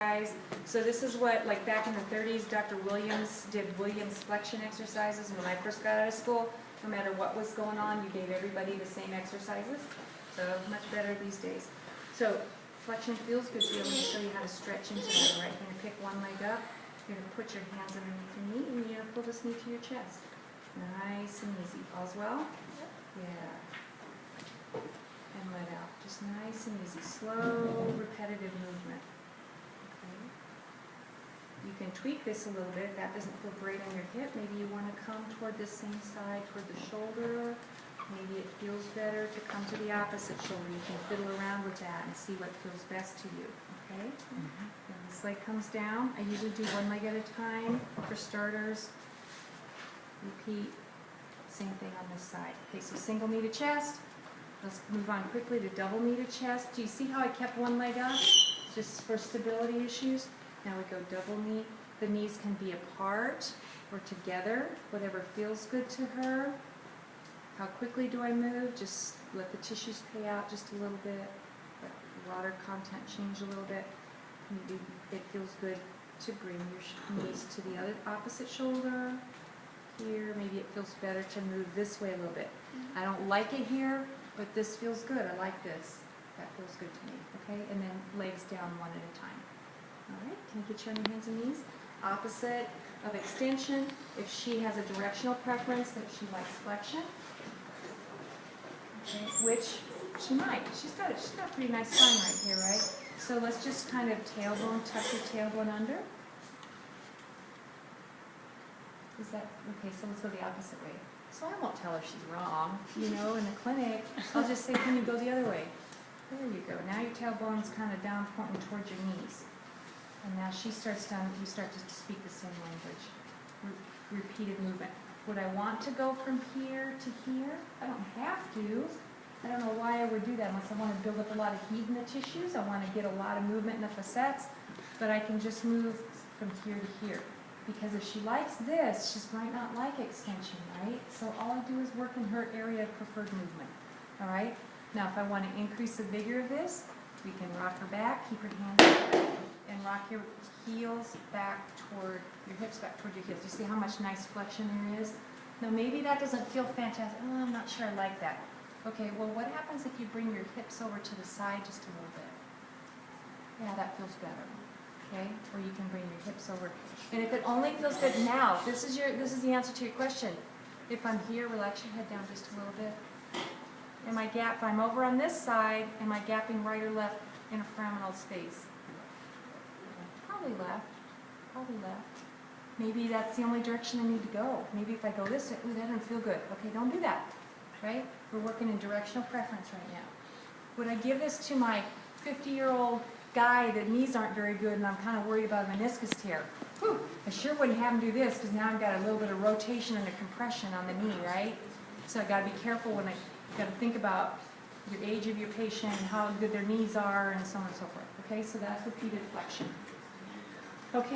Guys, so this is what, like back in the 30s, Dr. Williams did Williams Flexion exercises when I first got out of school. No matter what was going on, you gave everybody the same exercises. So much better these days. So flexion feels good to you. I'm going to show you how to stretch into that. All right, you're going to pick one leg up. You're going to put your hands underneath your knee, and you're going to pull this knee to your chest. Nice and easy. All's well? Yeah. And let out. Just nice and easy. Slow, repetitive movement. You can tweak this a little bit. If that doesn't feel great on your hip, maybe you want to come toward this same side, toward the shoulder. Maybe it feels better to come to the opposite shoulder. You can fiddle around with that and see what feels best to you. Okay? And this leg comes down. I usually do one leg at a time for starters. Repeat. Same thing on this side. Okay, so single knee to chest. Let's move on quickly to double knee to chest. Do you see how I kept one leg up? Just for stability issues. Now we go double knee. The knees can be apart or together, whatever feels good to her. How quickly do I move? Just let the tissues pay out just a little bit. Let the water content change a little bit. Maybe it feels good to bring your knees to the other opposite shoulder. Here, maybe it feels better to move this way a little bit. I don't like it here, but this feels good. I like this. That feels good to me. Okay, and then legs down one at a time. All right, can you get you on your hands and knees? Opposite of extension. If she has a directional preference that she likes flexion, okay, which she might. She's got a pretty nice spine right here, right? So let's just kind of tailbone, tuck your tailbone under. Is that okay? So let's go the opposite way. So I won't tell her she's wrong, you know, in the clinic. I'll just say, can you go the other way? There you go. Now your tailbone's kind of down, pointing towards your knees. And now she starts down, you start to speak the same language. Repeated movement. Would I want to go from here to here? I don't have to. I don't know why I would do that unless I want to build up a lot of heat in the tissues. I want to get a lot of movement in the facets. But I can just move from here to here. Because if she likes this, she might not like extension, right? So all I do is work in her area of preferred movement. All right? Now if I want to increase the vigor of this, we can rock her back, keep her hands up, and rock your heels back toward, your hips back toward your heels. You see how much nice flexion there is? Now maybe that doesn't feel fantastic. Oh, I'm not sure I like that. Okay, well what happens if you bring your hips over to the side just a little bit? Yeah, that feels better. Okay, or you can bring your hips over. And if it only feels good now, this is the answer to your question. If I'm here, relax your head down just a little bit. Am I if I'm over on this side, am I gapping right or left in a foraminal space? Probably left. Probably left. Maybe that's the only direction I need to go. Maybe if I go this way, ooh, that doesn't feel good. Okay, don't do that. Right? We're working in directional preference right now. Would I give this to my 50-year-old guy that knees aren't very good and I'm kind of worried about a meniscus tear? Whew, I sure wouldn't have him do this because now I've got a little bit of rotation and a compression on the knee, right? So I've got to be careful when I've got to think about your age of your patient and how good their knees are and so on and so forth. Okay, so that's repeated flexion. Okay.